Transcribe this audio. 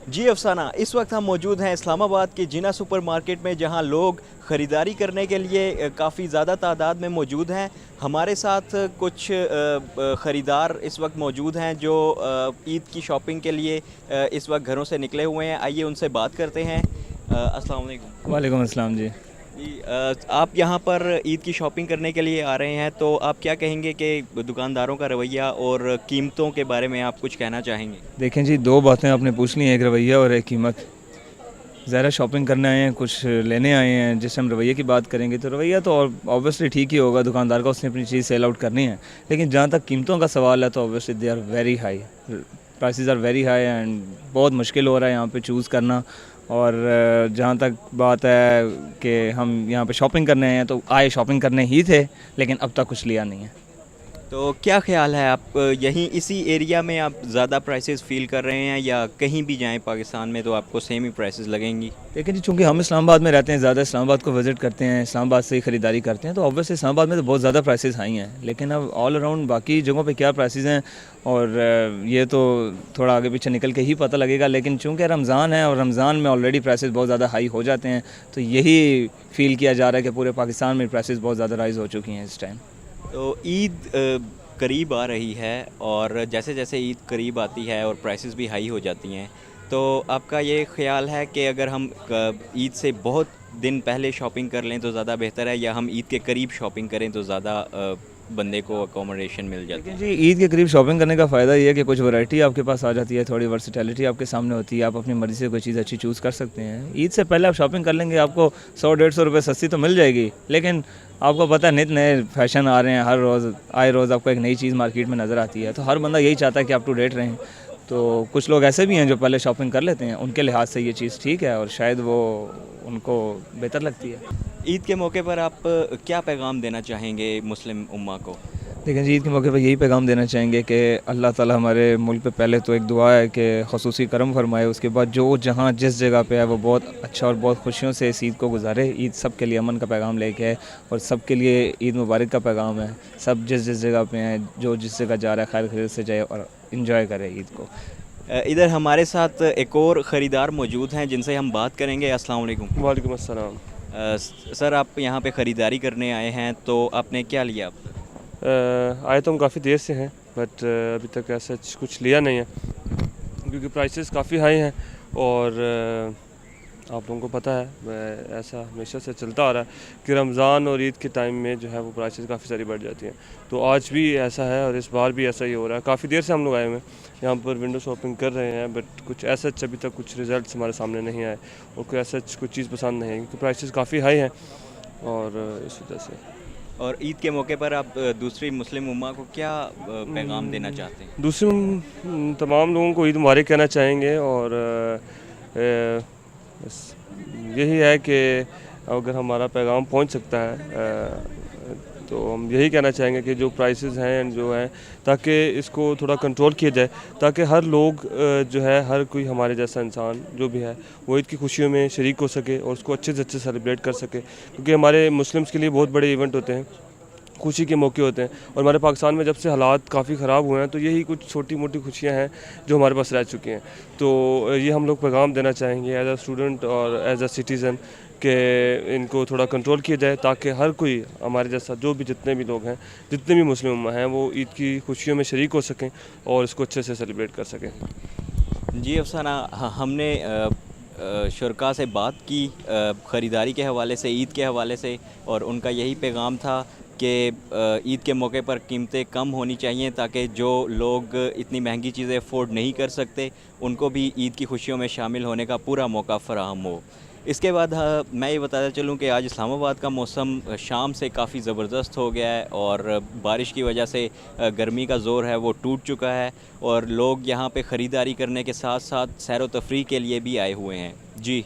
जी अफसाना, इस वक्त हम मौजूद हैं इस्लामाबाद के जिना सुपरमार्केट में, जहां लोग ख़रीदारी करने के लिए काफ़ी ज़्यादा तादाद में मौजूद हैं। हमारे साथ कुछ ख़रीदार इस वक्त मौजूद हैं जो ईद की शॉपिंग के लिए इस वक्त घरों से निकले हुए हैं। आइए उनसे बात करते हैं। अस्सलाम वालेकुम। वालेकुम अस्सलाम जी। जी, आप यहाँ पर ईद की शॉपिंग करने के लिए आ रहे हैं, तो आप क्या कहेंगे कि दुकानदारों का रवैया और कीमतों के बारे में आप कुछ कहना चाहेंगे? देखें जी, 2 बातें आपने पूछ ली हैं, एक रवैया और एक कीमत। ज़ाहिर है शॉपिंग करने आए हैं, कुछ लेने आए हैं। जिस हम रवैये की बात करेंगे तो रवैया तो ऑब्वियसली ठीक ही होगा, दुकानदार का उसने अपनी चीज़ सेल आउट करनी है। लेकिन जहाँ तक कीमतों का सवाल है तो obviously they are very high, prices are very high and बहुत मुश्किल हो रहा है यहाँ पे चूज़ करना। और जहाँ तक बात है कि हम यहाँ पे शॉपिंग करने आए हैं तो आए शॉपिंग करने ही थे, लेकिन अब तक कुछ लिया नहीं है। तो क्या ख़्याल है, आप यहीं इसी एरिया में आप ज़्यादा प्राइसेस फ़ील कर रहे हैं, या कहीं भी जाएं पाकिस्तान में तो आपको सेम ही प्राइसेस लगेंगी? लेकिन जी चूँकि हम इस्लामाबाद में रहते हैं, ज़्यादा इस्लामाबाद को विज़िट करते हैं, इस्लामाबाद से ही ख़रीदारी करते हैं, तो ऑब्वियसली इस्लामाबाद में तो बहुत ज़्यादा प्राइसेस हाई हैं। लेकिन अब ऑल अराउंड बाकी जगहों पे क्या प्राइसेस हैं और ये तो थोड़ा आगे पीछे निकल के ही पता लगेगा। लेकिन चूँकि रमज़ान है और रमज़ान में ऑलरेडी प्राइसेस बहुत ज़्यादा हाई हो जाते हैं, तो यही फ़ील किया जा रहा है कि पूरे पाकिस्तान में प्राइसेस बहुत ज़्यादा राइज़ हो चुकी हैं इस टाइम। तो ईद करीब आ रही है, और जैसे जैसे ईद करीब आती है और प्राइसेस भी हाई हो जाती हैं, तो आपका ये ख़्याल है कि अगर हम ईद से बहुत दिन पहले शॉपिंग कर लें तो ज़्यादा बेहतर है, या हम ईद के करीब शॉपिंग करें तो ज़्यादा बंदे को अकोमोडेशन मिल जाती लेकिन है? जी ईद के करीब शॉपिंग करने का फ़ायदा ये है कि कुछ वैरायटी आपके पास आ जाती है, थोड़ी वर्सेटैलिटी आपके सामने होती है, आप अपनी मर्ज़ी से कोई चीज़ अच्छी चूज़ कर सकते हैं। ईद से पहले आप शॉपिंग कर लेंगे, आपको 100-150 रुपये सस्ती तो मिल जाएगी, लेकिन आपको पता है नित नए फैशन आ रहे हैं, हर रोज़ आए रोज़ आपको एक नई चीज़ मार्केट में नज़र आती है, तो हर बंदा यही चाहता है कि अप टू डेट रहें। तो कुछ लोग ऐसे भी हैं जो पहले शॉपिंग कर लेते हैं, उनके लिहाज से ये चीज़ ठीक है और शायद वो उनको बेहतर लगती है। ईद के मौके पर आप क्या पैगाम देना चाहेंगे मुस्लिम उम्मा को? लेकिन जी ईद के मौके पर यही पैगाम देना चाहेंगे कि अल्लाह ताला हमारे मुल्क पे पहले तो एक दुआ है कि ख़ुसूसी करम फरमाए, उसके बाद जो जहाँ जिस जगह पे है वो बहुत अच्छा और बहुत खुशियों से इस ईद को गुजारे। ईद सब के लिए अमन का पैगाम लेके है और सब के लिए ईद मुबारक का पैगाम है। सब जिस जिस जगह पे हैं, जो जिस जगह जा रहा है, खैर खैरियत से जाए और इन्जॉय करे ईद को। इधर हमारे साथ एक और ख़रीदार मौजूद हैं जिनसे हम बात करें। अस्सलाम वालेकुम। वालेकुम अस्सलाम। सर, आप यहाँ पे ख़रीदारी करने आए हैं, तो आपने क्या लिया अब तक? आए तो हम काफ़ी देर से हैं, बट अभी तक ऐसा कुछ लिया नहीं है क्योंकि प्राइसेस काफ़ी हाई हैं। और आप लोगों को पता है ऐसा हमेशा से चलता आ रहा है कि रमज़ान और ईद के टाइम में जो है वो प्राइसेस काफ़ी सारी बढ़ जाती हैं। तो आज भी ऐसा है और इस बार भी ऐसा ही हो रहा है। काफ़ी देर से हम लोग आए हुए हैं यहाँ पर, विंडो शॉपिंग कर रहे हैं, बट कुछ ऐसा अभी तक कुछ रिजल्ट्स हमारे सामने नहीं आए और कोई ऐसा कोई चीज़ पसंद नहीं है क्योंकि प्राइसेस काफ़ी हाई हैं। और इस वजह से और ईद के मौके पर आप दूसरी मुस्लिम उम्मा को क्या पैगाम देना चाहते हैं? दूसरे तमाम लोगों को ईद मुबारक कहना चाहेंगे। और बस यही है कि अगर हमारा पैगाम पहुंच सकता है तो हम यही कहना चाहेंगे कि जो प्राइसेस हैं जो हैं, ताकि इसको थोड़ा कंट्रोल किया जाए, ताकि हर लोग जो है, हर कोई हमारे जैसा इंसान जो भी है वो ईद की खुशियों में शरीक हो सके और उसको अच्छे से अच्छे सेलिब्रेट कर सके। क्योंकि हमारे मुस्लिम्स के लिए बहुत बड़े इवेंट होते हैं, खुशी के मौके होते हैं। और हमारे पाकिस्तान में जब से हालात काफ़ी ख़राब हुए हैं तो यही कुछ छोटी मोटी खुशियां हैं जो हमारे पास रह चुकी हैं। तो ये हम लोग पैगाम देना चाहेंगे एज अ स्टूडेंट और एज अ सिटीज़न कि इनको थोड़ा कंट्रोल किया जाए, ताकि हर कोई हमारे जैसा जो भी जितने भी लोग हैं, जितने भी मुस्लिम उम्मा हैं, वो ईद की खुशियों में शरीक हो सकें और इसको अच्छे से सेलिब्रेट कर सकें। जी अफसाना, हमने शुरका से बात की ख़रीदारी के हवाले से, ईद के हवाले से, और उनका यही पैगाम था कि ईद के मौके पर कीमतें कम होनी चाहिए, ताकि जो लोग इतनी महंगी चीज़ें अफोर्ड नहीं कर सकते उनको भी ईद की खुशियों में शामिल होने का पूरा मौका फ़राहम हो। इसके बाद मैं ये बताता चलूँ कि आज इस्लामाबाद का मौसम शाम से काफ़ी ज़बरदस्त हो गया है, और बारिश की वजह से गर्मी का ज़ोर है वो टूट चुका है, और लोग यहाँ पे ख़रीदारी करने के साथ साथ सैर व तफरीह के लिए भी आए हुए हैं। जी।